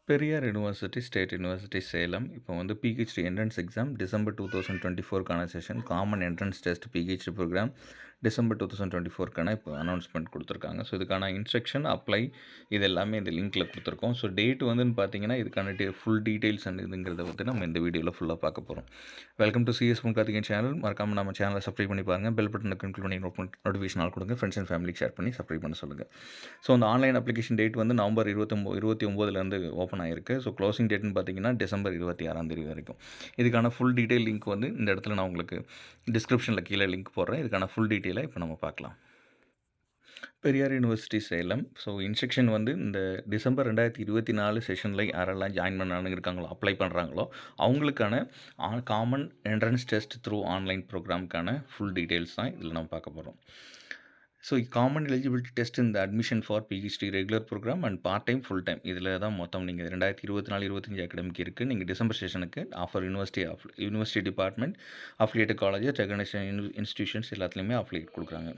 Periyar university, state university Salem. இப்போ வந்து PhD entrance exam December 2024க்கான session, common entrance test PhD programme December 2024க்கான இப்போ அனௌன்ஸ்மெண்ட் கொடுத்துருக்காங்க. ஸோ இதுக்கான இன்ஸ்ட்ரக்ஷன், அப்ளை இது எல்லாமே இந்த லிங்க்கில் கொடுத்துருக்கோம். ஸோ டேட் வந்துன்னு பார்த்தீங்கன்னா இதுக்கான ஃபுல் டீட்டெயில்ஸ் அண்ட் இதுங்கிறத வந்து நம்ம இந்த வீடியோவில் ஃபுல்லாக பார்க்க போகிறோம். Welcome to CS Karthikeyan channel. மறக்காமல் நம்ம சேனலை சப்ஸ்கிரைப் பண்ணி பாருங்கள். பெல் பட்டனை கிளிக் பண்ணி நோட்டிஃபிகேஷன் ஆல் கொடுங்க. ஃப்ரெண்ட்ஸ் அண்ட் ஃபேமிலிக்கு ஷேர் பண்ணி சப்ஸ்கிரைப் பண்ண சொல்லுங்கள். ஸோ அந்த ஆன்லைன் அப்ளிகேஷன் டேட் வந்து நவம்பர் 29லேருந்து ஓப்பன் ஆயிருக்கு. ஸோ க்ளோசிங் டேட்னு பார்த்தீங்கன்னா டிசம்பர் 26 வரைக்கும். இதுக்கான ஃபுல் டீட்டெயில் லிங்க் வந்து இந்த இடத்துல நான் உங்களுக்கு டிஸ்கிரிப்ஷனில் கீழே லிங்க் போடுறேன். இதுக்கான ஃபுல் டீட்டெயிலை இப்போ நம்ம பார்க்கலாம். Periyar university Salem. So instruction வந்து இந்த டிசம்பர் 2024 செஷனில் யாரெல்லாம் ஜாயின் பண்ணான்னு இருக்காங்களோ, அப்ளை பண்ணுறாங்களோ அவங்களுக்கான common entrance test through online ப்ரோக்ராமுக்கான ஃபுல் டீட்டெயில்ஸ் தான் இதில் நம்ம பார்க்க போகிறோம். ஸோ காமன் எலிஜிபிலிட்டி டெஸ்ட் இந்த admission for PhD regular programme and part time, full time இதில் தான் மொத்தம் நீங்கள் 2024-25 அகாடமிக் இருக்குது. நீங்கள் டிசம்பர் செஷனுக்கு offer university department, affiliated colleges, recognition institutions எல்லாத்துலேயுமே அஃபிலியேட் கொடுக்குறாங்க.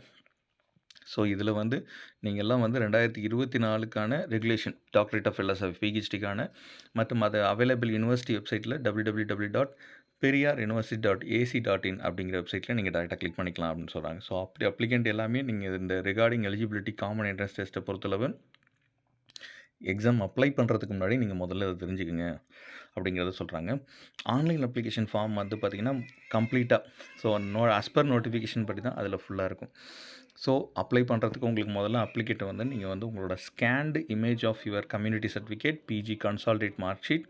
ஸோ இதில் வந்து நீங்கள் எல்லாம் வந்து 2024க்கான ரெகுலேஷன், டாக்டரேட் ஆஃப் ஃபிலாசபி பிஹெச்டிக்கான மற்றும் அது அவைலபிள் யூனிவர்சிட்டி வெப்சைட்டில் www.periyaruniversity.ac.in அப்படிங்கிற வெப்சைட்டில் நீங்கள் டேரெக்டாக கிளிக் பண்ணிக்கலாம் அப்படின்னு சொல்கிறாங்க. ஸோ அப்படி அப்ளிகண்ட் எல்லாமே நீங்கள் இந்த ரிகார்டிங் எலிஜிபிலிட்டி காமன் என்ட்ரன்ஸ் டெஸ்ட்டை பொறுத்தளவு எக்ஸாம் அப்ளை பண்ணுறதுக்கு முன்னாடி நீங்கள் முதல்ல அதை தெரிஞ்சுக்குங்க அப்படிங்கிறத சொல்கிறாங்க. ஆன்லைன் அப்ளிகேஷன் ஃபார்ம் வந்து பார்த்திங்கன்னா கம்ப்ளீட்டாக ஸோ ஆஸ் பர் நோட்டிஃபிகேஷன் படி தான் அதில் ஃபுல்லாக இருக்கும். ஸோ அப்ளை பண்ணுறதுக்கு உங்களுக்கு முதல்ல அப்ளிகேட்டை வந்து நீங்கள் வந்து உங்களோட scanned image of your community certificate, PG consolidated mark sheet,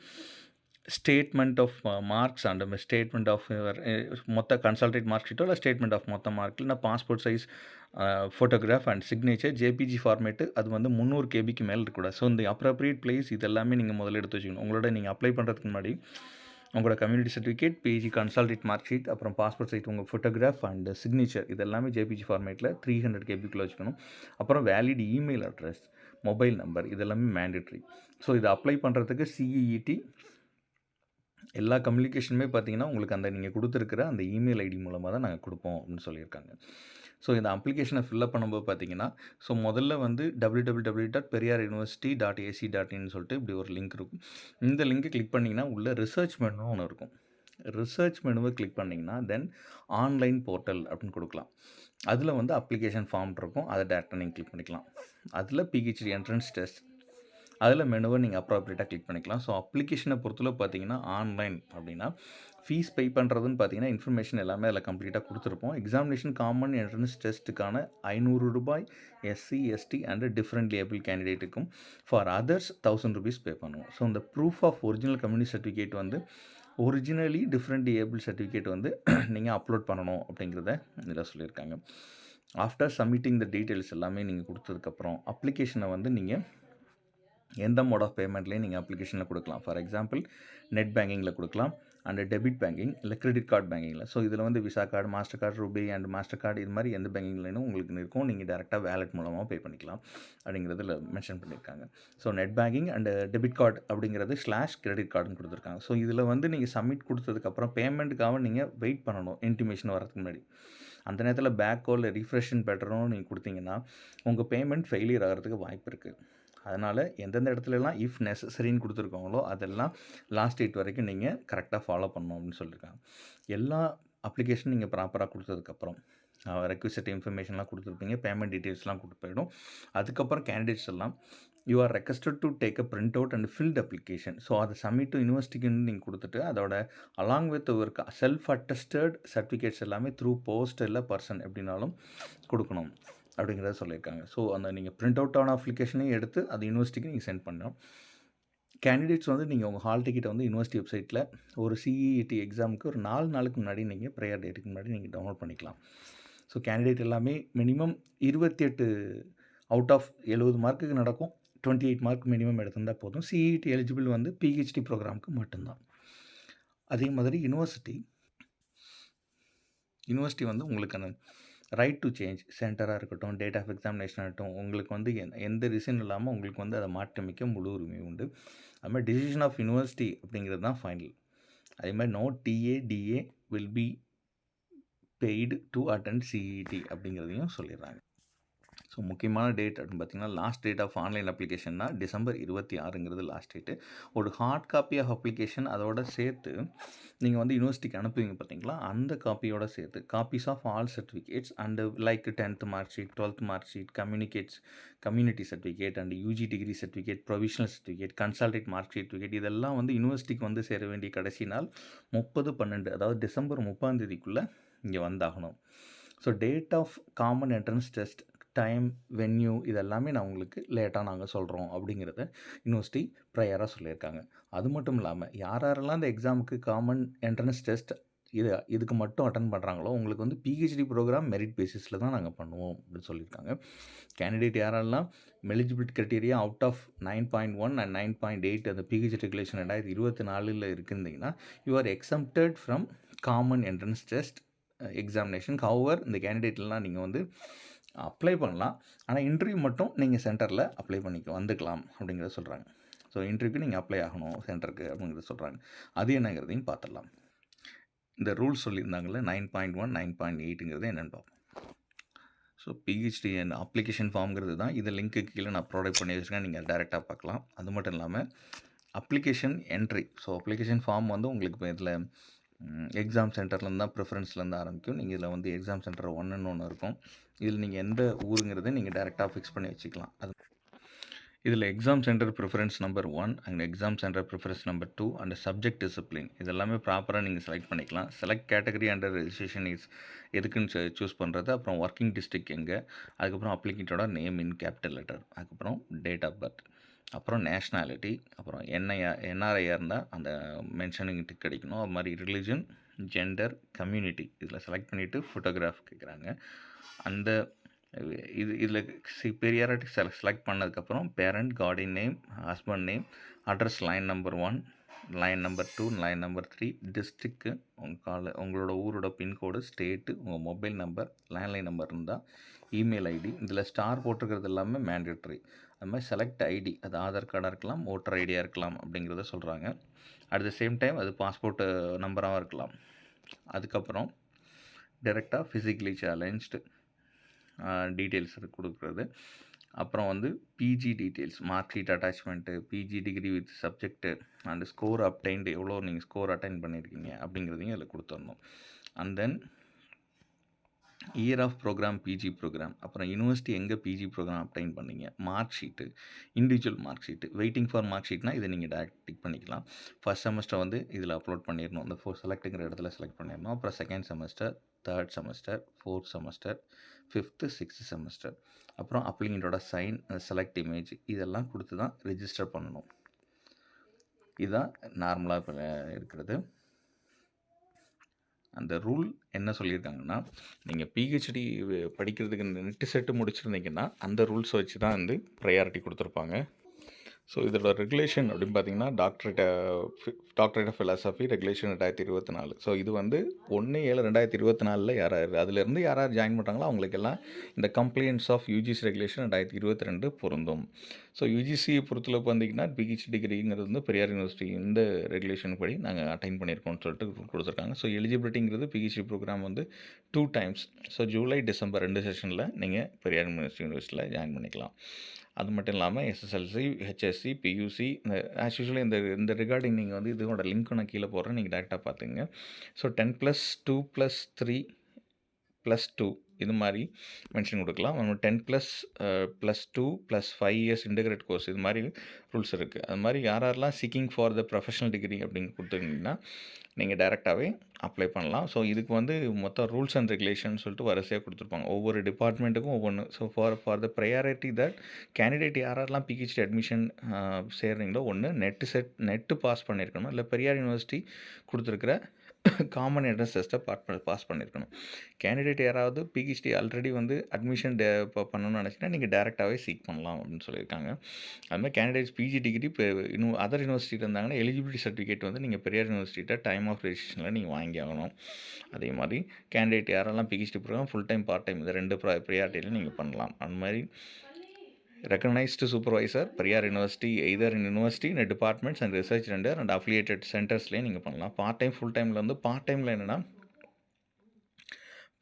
statement of marks and statement of your மொத்த கன்சால்டேட் மார்க் ஷீட்டோ இல்லை ஸ்டேட்மெண்ட் ஆஃப் மொத்த மார்க், இல்லைனா passport size photograph and signature, JPG format, அது வந்து 300 கேபிக்கு மேலே இருக்கக்கூடாது. ஸோ இந்த அப்ரோப்ரியேட் பிளேஸ் இதெல்லாமே நீங்கள் முதல்ல எடுத்து வச்சுக்கணும். உங்களோட நீங்கள் அப்ளை பண்ணுறதுக்கு முன்னாடி உங்களோட community certificate, PG consolidated mark sheet, அப்புறம் பாஸ்போர்ட் சைஸ், உங்கள் ஃபோட்டோகிராஃப் அண்ட் சிக்னேச்சர் இதெல்லாமே ஜேபிஜி ஃபார்மேட்டில் 300 கேபிக்குள்ளே வச்சுக்கணும். அப்புறம் valid email address, mobile number இதெல்லாமே மேண்டேட்ரி. ஸோ இதை அப்ளை பண்ணுறதுக்கு சிஇஇடி எல்லா கம்யூனிகேஷனுமே பார்த்தீங்கன்னா உங்களுக்கு அந்த நீங்கள் கொடுத்துருக்கிற அந்த இமெயில் ஐடி மூலமாக தான் நாங்கள் கொடுப்போம் அப்படின்னு சொல்லியிருக்காங்க. ஸோ இந்த அப்ளிகேஷனை ஃபில்அப் பண்ணும்போது பார்த்தீங்கன்னா, ஸோ முதல்ல வந்து www.periyaruniversity.ac.in சொல்லிட்டு இப்படி ஒரு லிங்க் இருக்கும். இந்த லிங்க்கை கிளிக் பண்ணிங்கன்னா உள்ள ரிசர்ச் மெனு ஒன்று இருக்கும். ரிசர்ச் மெனுவை கிளிக் பண்ணிங்கன்னா தென் ஆன்லைன் போர்ட்டல் அப்படின்னு கொடுக்கலாம். அதில் வந்து அப்ளிகேஷன் ஃபார்ம் இருக்கும். அதை டேரெக்டாக நீங்கள் கிளிக் பண்ணிக்கலாம். அதில் பிஹெச்டி என்ட்ரன்ஸ் டெஸ்ட் அதில் மெனுவை நீங்கள் அப்ராப்ரியேட்டாக கிளிக் பண்ணிக்கலாம். ஸோ அப்ளிகேஷனை பொறுத்தளவு பார்த்தீங்கன்னா ஆன்லைன் அப்படின்னா ஃபீஸ் பே பண்ணுறதுன்னு பார்த்தீங்கன்னா இன்ஃபர்மேஷன் எல்லாமே அதில் கம்ப்ளீட்டாக கொடுத்துருப்போம். எக்ஸாமினேஷன் காமன் என்ட்ரன்ஸ் டெஸ்ட்டுக்கான ₹500 எஸ்சி, எஸ்டி அண்ட் டிஃப்ரெண்ட் லேபிள் கேண்டிடேட்டுக்கும், ஃபார் அதர்ஸ் ₹1000 பே பண்ணுவோம். ஸோ இந்த proof of original community certificate வந்து ஒரிஜினலி டிஃப்ரெண்ட் ஏபிள் சர்டிஃபிகேட் வந்து நீங்கள் அப்லோட் பண்ணணும் அப்படிங்கிறத இதில் சொல்லியிருக்காங்க. ஆஃப்டர் சப்மிட்டிங் த டீட்டெயில்ஸ் எல்லாமே நீங்கள் கொடுத்ததுக்கப்புறம் அப்ளிகேஷனை வந்து நீங்கள் எந்த மோட் ஆஃப் பேமெண்ட்லேயும் நீங்கள் அப்ளிகேஷனில் கொடுக்கலாம். ஃபார் எக்ஸாம்பிள் நெட் பேங்கிங்கில் கொடுக்கலாம், அண்ட் டெபிட் பேங்கிங் இல்லை கிரெடிட் கார்டு பேங்கிங்கில். ஸோ இதில் வந்து visa card, master card, RuPay and master card இது மாதிரி எந்த பேங்கிங்லேயும் உங்களுக்கு இருக்கும். நீங்கள் டேரெக்டாக வேலெட் மூலமாக பே பண்ணிக்கலாம் அப்படிங்கிறதுல மென்ஷன் பண்ணியிருக்காங்க. So net banking and debit card அப்படிங்கிறது /கிரெடிட் கார்டுன்னு கொடுத்துருக்காங்க. ஸோ இதில் வந்து நீங்கள் சப்மிட் கொடுத்ததுக்கப்புறம் பேமெண்ட்டுக்காக நீங்கள் வெயிட் பண்ணணும் இன்டிமேஷன் வரதுக்கு முன்னாடி. அந்த நேரத்தில் பேக்கோ இல்லை ரீஃப்ரெஷன் பேட்டர்னோ நீங்கள் கொடுத்தீங்கன்னா உங்கள் பேமெண்ட் ஃபெயிலியர் ஆகிறதுக்கு வாய்ப்பு இருக்குது. அதனால் எந்தெந்த இடத்துலலாம் இஃப் நெசசரின்னு கொடுத்துருக்காங்களோ அதெல்லாம் லாஸ்ட் டேட் வரைக்கும் நீங்கள் கரெக்டாக ஃபாலோ பண்ணணும் அப்படின்னு சொல்லியிருக்காங்க. எல்லா அப்ளிகேஷனும் நீங்கள் ப்ராப்பராக கொடுத்ததுக்கப்புறம் ரெக்வசிட் இன்ஃபர்மேஷன்லாம் கொடுத்துருப்பீங்க, பேமெண்ட் டீட்டெயில்ஸ்லாம் கொடுத்து போயிடும். அதுக்கப்புறம் கேண்டிடேட்ஸ் எல்லாம் you are requested to take a print out and filled application. So அதை சப்மிட் டு யூனிவர்சிட்டிக்குன்னு நீங்கள் கொடுத்துட்டு அதோட அலாங் வித் ஒரு செல்ஃப் அட்டஸ்டட் சர்டிஃபிகேட்ஸ் எல்லாமே த்ரூ போஸ்ட் இல்லை பர்சன் எப்படின்னாலும் கொடுக்கணும் அப்படிங்கிறத சொல்லியிருக்காங்க. ஸோ அந்த நீங்கள் பிரிண்ட் அவுட் ஆன அப்ளிகேஷனையும் எடுத்து அது யூனிவர்சிட்டிக்கு நீங்கள் சென்ட் பண்ணணும். கேண்டிடேட்ஸ் வந்து நீங்கள் உங்கள் ஹால் டிக்கெட்டை வந்து யூனிவர்சிட்டி வெப்சைட்டில் ஒரு சிஇஇடி எக்ஸாமுக்கு ஒரு 4 நாளுக்கு முன்னாடி நீங்கள் ப்ரேயர் டேட்டுக்கு முன்னாடி நீங்கள் டவுன்லோட் பண்ணிக்கலாம். ஸோ கேண்டிடேட் எல்லாமே மினிமம் 28 அவுட் ஆஃப் 70 மார்க்குக்கு நடக்கும். 28 மார்க் மினிமம் எடுத்திருந்தால் போதும். சிஇஇடி எலிஜிபிள் வந்து பிஹெச்டி ப்ரோக்ராமுக்கு மட்டும்தான். அதே மாதிரி யூனிவர்சிட்டி வந்து உங்களுக்கான ரைட் டு சேஞ்ச் சென்டராக இருக்கட்டும், டேட் ஆஃப் எக்ஸாமினேஷன் ஆகட்டும், உங்களுக்கு வந்து எந்த ரீசன் இல்லாமல் உங்களுக்கு வந்து அதை மாற்றமிக்க முழு உரிமை உண்டு. அது மாதிரி டிசிஷன் ஆஃப் யூனிவர்சிட்டி அப்படிங்கிறது தான் ஃபைனல். அதே மாதிரி no TA will be paid to attend CET அப்படிங்கிறதையும் சொல்லிடுறாங்க. ஸோ முக்கியமான டேட் அப்படின்னு பார்த்தீங்கன்னா, லாஸ்ட் டேட் ஆஃப் ஆன்லைன் அப்ளிகேஷன்னா டிசம்பர் 26ங்கிறது லாஸ்ட் டேட்டு. ஒரு ஹார்ட் காப்பி ஆஃப் அப்ளிகேஷன் அதோட சேர்த்து நீங்கள் வந்து யூனிவர்சிட்டிக்கு அனுப்புவீங்க பார்த்தீங்களா, அந்த காப்பியோட சேர்த்து copies of all certificates and like 10th mark sheet, 12th mark sheet, community certificate and UG degree certificate, provisional certificate, consolidated mark certificate இதெல்லாம் வந்து யூனிவர்சிட்டிக்கு வந்து சேர வேண்டிய கடைசி நாள் 30/12 அதாவது டிசம்பர் 30ஆம் தேதிக்குள்ளே இங்கே வந்தாகணும். So date of common entrance test, time, venue இதெல்லாமே நான் உங்களுக்கு லேட்டாக நாங்கள் சொல்கிறோம் அப்படிங்கிறத யூனிவர்சிட்டி ப்ரையராக சொல்லியிருக்காங்க. அது மட்டும் இல்லாமல் யாரெல்லாம் இந்த எக்ஸாமுக்கு காமன் என்ட்ரன்ஸ் டெஸ்ட் இதுக்கு மட்டும் அட்டன் பண்ணுறாங்களோ உங்களுக்கு வந்து பிஹெச்டி ப்ரோக்ராம் மெரிட் பேசிஸில் தான் நாங்கள் பண்ணுவோம் அப்படின்னு சொல்லியிருக்காங்க. கேண்டிடேட் யாரெல்லாம் eligibility criteria out of 9.1 and 9.8 அந்த பிஹெச்டி ரெகுலேஷன் 2024 இருக்கிருந்தீங்கன்னா you are exempted from common entrance test examination. However இந்த கேண்டிடேட்லாம் நீங்கள் வந்து அப்ளை பண்ணலாம், ஆனால் இன்டர்வியூ மட்டும் நீங்கள் சென்டரில் அப்ளை வந்துக்கலாம் அப்படிங்கிறத சொல்கிறாங்க. ஸோ இன்டர்வியூக்கு நீங்கள் அப்ளை ஆகணும் சென்டருக்கு அப்படிங்கிறத சொல்கிறாங்க. அது என்னங்கிறதையும் பார்த்துடலாம். இந்த ரூல்ஸ் சொல்லியிருந்தாங்கள்ல 9.1 9.8ங்கிறது என்னென்னு பார்ப்போம். ஸோ பிஹெச்டி அண்ட் அப்ளிகேஷன் ஃபார்ம்ங்கிறது தான். இதை லிங்க்கு கீழே நான் ப்ரொவைட் பண்ணி வச்சுருக்கேன், நீங்கள் டேரெக்டாக பார்க்கலாம். அது மட்டும் இல்லாமல் application entry, so application form வந்து உங்களுக்கு இப்போ இதில் எக்ஸாம் சென்டர்லேருந்து தான் ப்ரிஃபரன்ஸ்லேருந்து ஆரம்பிக்கும். நீங்கள் இதில் வந்து எக்ஸாம் சென்டர் 1ன்னு ஒன்று இருக்கும். இதில் நீங்கள் எந்த ஊருங்கிறத நீங்கள் டேரெக்டாக ஃபிக்ஸ் பண்ணி வச்சுக்கலாம். அது இதில் exam centre preference number 1 and exam centre preference number 2 and subject discipline இதெல்லாமே ப்ராப்பராக நீங்கள் செலக்ட் பண்ணிக்கலாம். Select category under registration is எதுக்குன்னு சூஸ் பண்ணுறது, அப்புறம் ஒர்க்கிங் டிஸ்ட்ரிக்ட் எங்கே, அதுக்கப்புறம் அப்ளிகேட்டோட நேம் இன் கேபிட்டல் லெட்டர், அதுக்கப்புறம் டேட் ஆஃப் பர்த், அப்புறம் நேஷ்னாலிட்டி, அப்புறம் என்ஆர்ஐயாக இருந்தால் அந்த மென்ஷனிங் டிக் கிடைக்கணும். அது மாதிரி ரிலிஜன், ஜெண்டர், கம்யூனிட்டி இதில் செலக்ட் பண்ணிவிட்டு ஃபோட்டோகிராஃப் கேட்குறாங்க. அந்த இதில் பெரியாரிட்டி செலக்ட் பண்ணதுக்கப்புறம் parent, Guardian name, husband name, address line number 1, line number 2, line number 3, டிஸ்ட்ரிக்கு, உங்களோட ஊரோட பின்கோடு, ஸ்டேட்டு, உங்கள் மொபைல் நம்பர், லேண்ட்லைன் நம்பர் இருந்தால், இமெயில் ஐடி, இதில் ஸ்டார் போட்டிருக்கிறது எல்லாமே மேண்டேட்ரி. அது மாதிரி செலக்ட் ஐடி, அது ஆதார் கார்டாக இருக்கலாம், ஓட்டர் ஐடியாக இருக்கலாம் அப்படிங்கிறத சொல்கிறாங்க. அட் த சேம் டைம் அது பாஸ்போர்ட் நம்பராகவும் இருக்கலாம். அதுக்கப்புறம் டைரெக்டாக ஃபிசிக்கலி சேலஞ்ச்டு டீட்டெயில்ஸ் கொடுக்குறது. அப்புறம் வந்து PG details, mark sheet attachment, PG degree with subject and score obtained, எவ்வளோ நீங்கள் ஸ்கோர் அட்டைன் பண்ணியிருக்கீங்க அப்படிங்கிறதையும் அதில் கொடுத்துடணும். And then year of programme, PG programme, அப்புறம் யூனிவர்சிட்டி எங்கே பிஜி ப்ரோக்ராம் அப்டைன் பண்ணீங்க, mark sheet, individual mark sheet, waiting for mark ஷீட்னா இதை நீங்கள் டேரக்ட் டிக் பண்ணிக்கலாம். ஃபஸ்ட் செமஸ்டர் வந்து இதில் அப்லோட் பண்ணிடணும், இந்த செலக்ட்டுங்கிற இடத்துல செலக்ட் பண்ணிடணும். அப்புறம் second semester, third semester, fourth semester, 5th, 6th semester, அப்புறம் அப்ளிகண்ட்டோட சைன், செலக்ட் இமேஜ் இதெல்லாம் கொடுத்து தான் ரிஜிஸ்டர் பண்ணணும். இதுதான் நார்மலாக இப்போ இருக்கிறது. அந்த ரூல் என்ன சொல்லியிருக்காங்கன்னா, நீங்கள் பிஹெச்டி படிக்கிறதுக்கு நெட்டு செட்டு முடிச்சிருந்தீங்கன்னா அந்த ரூல்ஸை வச்சு தான் வந்து ப்ரையாரிட்டி கொடுத்துருப்பாங்க. ஸோ இதோட ரெகுலேஷன் அப்படின்னு பார்த்தீங்கன்னா doctorate of philosophy regulation 2024. So இது வந்து 1/7/2024 யார் அதிலேருந்து யார் ஜாயின் பண்ணுறாங்களோ அவங்களுக்கெல்லாம் இந்த கம்ப்ளைண்ட்ஸ் ஆஃப் யூஜிசி ரெகுலேஷன் 2022 பொருந்தும். ஸோ யூஜிசி பொறுத்தளவு பார்த்தீங்கன்னா பிஹெச்டி டிகிரிங்கிறது வந்து பெரியார் யூனிவர்சிட்டி இந்த ரெகுலேஷன் படி நாங்கள் அட்டைன் பண்ணியிருக்கோம்னு சொல்லிட்டு கொடுத்துருக்காங்க. ஸோ எலிஜிபிலிட்டிங்கிறது பிஹெச்டி ப்ரோக்ராம் வந்து 2 times. ஸோ ஜூலை, டிசம்பர் 2 செஷனில் நீங்கள் பெரியார் யூனிவர்சிட்டியில் ஜாயின் பண்ணிக்கலாம். அது மட்டும் இல்லாமல் எஸ்எஸ்எல்சி, ஹெச்எஸ்சி, பியூசி இந்த ஆஸ் யூஸ்வலி இந்த ரிகார்டிங் நீங்கள் வந்து இதோட லிங்க் நான் கீழே போடுறேன், நீங்கள் டேரெக்டாக பார்த்துங்க. ஸோ 10+2+3+2 இது மாதிரி மென்ஷன் கொடுக்கலாம். 10++2+5 years இன்டெகிரேட் கோர்ஸ் இது மாதிரி ரூல்ஸ் இருக்குது. அது மாதிரி யாரெல்லாம் seeking for the professional degree அப்படின்னு கொடுத்துருந்தீங்கன்னா நீங்கள் டைரெக்டாகவே அப்ளை பண்ணலாம். ஸோ இதுக்கு வந்து மொத்தம் ரூல்ஸ் அண்ட் ரெகுலேஷன் சொல்லிட்டு வரிசையாக கொடுத்துருப்பாங்க, ஒவ்வொரு டிபார்ட்மெண்ட்டுக்கும் ஒவ்வொன்று. So for the priority that candidate யாரெல்லாம் பிஹெச்டி அட்மிஷன் சேர்றீங்களோ ஒன்று நெட்டு பாஸ் பண்ணியிருக்கணும், இல்லை பெரியார் யூனிவர்சிட்டி கொடுத்துருக்கிற காமன் என்ட்ரன்ஸ் டெஸ்ட்டை பாஸ் பண்ணியிருக்கணும். கேண்டிடேட் யாராவது பிஹெச்டி ஆல்ரெடி வந்து அட்மிஷன் இப்போ பண்ணணும்னு நினச்சிங்கன்னா நீங்கள் டேரெக்டாகவே சீக் பண்ணலாம் அப்படின்னு சொல்லியிருக்காங்க. அதுமாதிரி கேண்டிடேட்ஸ் பிஜி டிகிரி இப்போ இன்னும் அதர் யூனிவர்சிட்டியில் இருந்தாங்கன்னா எலிஜிபிலிட்டி சர்டிஃபிகேட் வந்து நீங்கள் பெரியார் யூனிவர்சிட்டிகிட்ட டைம் ஆஃப் ரெஜிஸ்ட்ரேஷனில் நீங்கள் வாங்கி ஆகணும். அதே மாதிரி கேண்டிடேட் யாரெல்லாம் PhD programme full time, part time இந்த 2 ப்ரையாரிட்டியில் நீங்கள் பண்ணலாம். அந்த மாதிரி recognized supervisor Periyar university either in university இந்த departments and research centre and affiliated சென்டர்ஸ்லேயே நீங்கள் பண்ணலாம். பார்ட் டைம், ஃபுல் டைமில் வந்து பார்ட் டைமில் என்னென்னா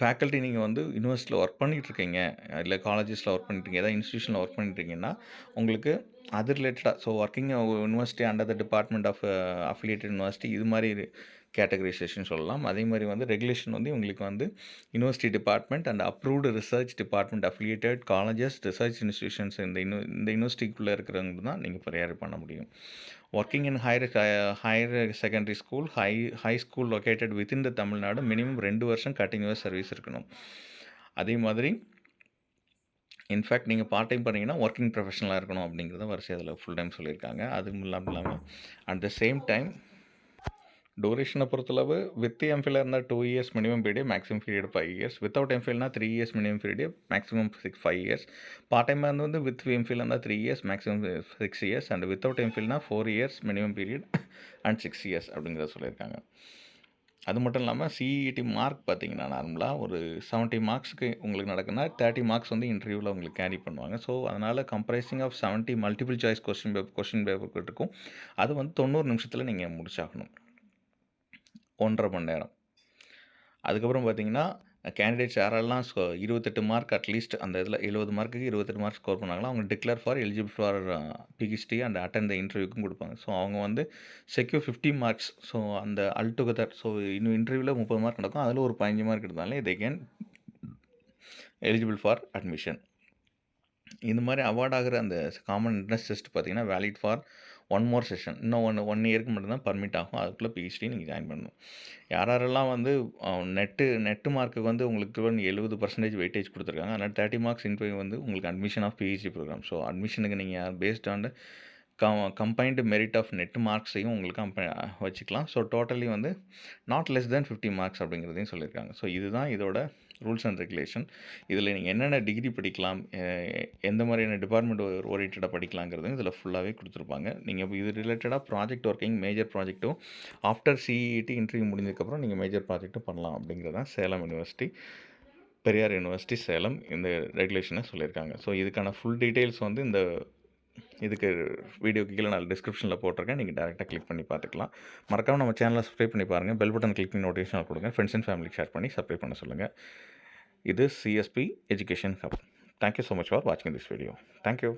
ஃபேக்கல்ட்டி நீங்கள் வந்து யுனிவர்சிட்டியில் ஒர்க் பண்ணிகிட்ருக்கீங்க, இல்லை காலேஜஸில் ஒர்க் பண்ணிட்டுருக்கீங்க, ஏதாவது இன்ஸ்டியூஷனில் ஒர்க் பண்ணிட்டுருக்கீங்கன்னா, உங்களுக்கு அது ரிலேட்டடாக so working university under the department of affiliated university இது மாதிரி கேட்டகரைசேஷன் சொல்லலாம். அதே மாதிரி வந்து ரெகுலேஷன் வந்து உங்களுக்கு வந்து university department and approved research department affiliated colleges, research institutions இந்த யூனிவர்சிட்டிக்குள்ளே இருக்கிறவங்க தான் நீங்கள் ப்ரேயர் பண்ண முடியும். Working in higher secondary school, high school located within the Tamil Nadu minimum 2 வருஷம் கண்டினியூஸ் சர்வீஸ் இருக்கணும். அதே மாதிரி இன்ஃபேக்ட் நீங்கள் பார்ட் டைம் பண்ணீங்கன்னா ஒர்க்கிங் ப்ரொஃபஷனலாக இருக்கணும் அப்படிங்கிறத வரிசை அதில் ஃபுல் டைம் சொல்லியிருக்காங்க. அதுவும் இல்லாமல் அட் த சேம் டைம் டூரேஷனை பொறுத்தளவு வித் எம்ஃபில் இருந்தால் 2 years minimum period, maximum period 5 years. Without எம்ஃபில்னா 3 years minimum period, maximum 5 years. Part டைமாக இருந்து வந்து வித் எம்ஃபில் இருந்தால் 3 years, maximum 6 years. And without எம்ஃபில்னா 4 years minimum period and 6 years அப்படிங்கிறத சொல்லியிருக்காங்க. அது மட்டும் இல்லாமல் சிஇடி மார்க் பார்த்தீங்கன்னா நார்மலாக ஒரு 70 மார்க்ஸுக்கு உங்களுக்கு நடக்குன்னா 30 மார்க்ஸ் வந்து இன்டர்வியூவில் உங்களுக்கு கேரி பண்ணுவாங்க. ஸோ அதனால் comprising of 70 multiple choice question paper இருக்கும். அது வந்து 90 நிமிஷத்தில் நீங்கள் முடிச்சாகணும், 1.5 மணி நேரம். அதுக்கப்புறம் பார்த்தீங்கன்னா கேண்டிடேட்ஸ் யாரெல்லாம் 28 மார்க் அட்லீஸ்ட் அந்த இதில் 70 மார்க்குக்கு 28 மார்க் ஸ்கோர் பண்ணாங்களோ அவங்க declare for eligible for PhD and attend the இன்டர்வியூக்கும் கொடுப்பாங்க. ஸோ அவங்க வந்து செக்யூர் 50 மார்க்ஸ். ஸோ அந்த அல்டுகெதர் ஸோ இன்னும் இன்டர்வியூவில் 30 மார்க் நடக்கும், அதில் ஒரு 15 மார்க் எடுத்தாலே they can eligible for admission. இந்த மாதிரி அவார்ட் ஆகிற அந்த காமன் என்ட்ரன்ஸ் டெஸ்ட் பார்த்தீங்கன்னா வேலிட் ஃபார் 1 மோர் செஷன். இன்னும் 1 இயருக்கு மட்டும்தான் பர்மிட் ஆகும். அதுக்குள்ளே பிஹெச்டி நீங்கள் ஜாயின் பண்ணணும். யாரெல்லாம் வந்து நெட்டு மார்க்குக்கு வந்து உங்களுக்கு 70% வெயிட்டேஜ் கொடுத்துருக்காங்க. அதனால் 30 மார்க்ஸ் இன்டர்வியூ வந்து உங்களுக்கு admission of PhD programme. So அட்மிஷனுக்கு நீங்கள் based on combined merit of NET மார்க்ஸையும் உங்களுக்கு வச்சுக்கலாம். ஸோ டோட்டலி வந்து நாட் லெஸ் தேன் 50 மார்க்ஸ் அப்படிங்கிறதையும் சொல்லியிருக்காங்க. ஸோ இதுதான் இதோட ரூல்ஸ் அண்ட் ரெகுலேஷன். இதில் நீங்கள் என்னென்ன டிகிரி படிக்கலாம், எந்த மாதிரியான டிபார்ட்மெண்ட் ஓரியன்டாக படிக்கலாங்கிறது இதில் ஃபுல்லாகவே கொடுத்துருப்பாங்க. நீங்கள் இது ரிலேட்டடாக ப்ராஜெக்ட் ஒர்க்கிங், மேஜர் ப்ராஜெக்ட்டும் ஆஃப்டர் சிஇடி இன்டர்வியூ முடிஞ்சதுக்கப்புறம் நீங்கள் மேஜர் ப்ராஜெக்ட்டும் பண்ணலாம் அப்படிங்கிறதான் சேலம் யூனிவர்சிட்டி, பெரியார் யூனிவர்சிட்டி சேலம் இந்த ரெகுலேஷனை சொல்லியிருக்காங்க. ஸோ இதுக்கான ஃபுல் டீட்டெயில்ஸ் வந்து இதுக்கு வீடியோக்கு கீழே நான் டிஸ்கிரிப்ஷனில் போட்டிருக்கேன். நீங்கள் டேரெக்டாக கிளிக் பண்ணி பார்த்துக்கலாம். மறக்காமல் நம்ம சேனலை சப்ஸ்கிரைப் பண்ணி பாருங்கள். பெல் பட்டன் கிளிக் பண்ணி நோட்டிஃபிகேஷன் கொடுங்க. ஃப்ரெண்ட்ஸ் அண்ட் ஃபேமிலிக்கு ஷேர் பண்ணி சப்ஸ்கிரைப் பண்ண சொல்லுங்கள். இது CSP education hub. Thank you so much for வாட்சிங் திஸ் வீடியோ. தேங்க்யூ.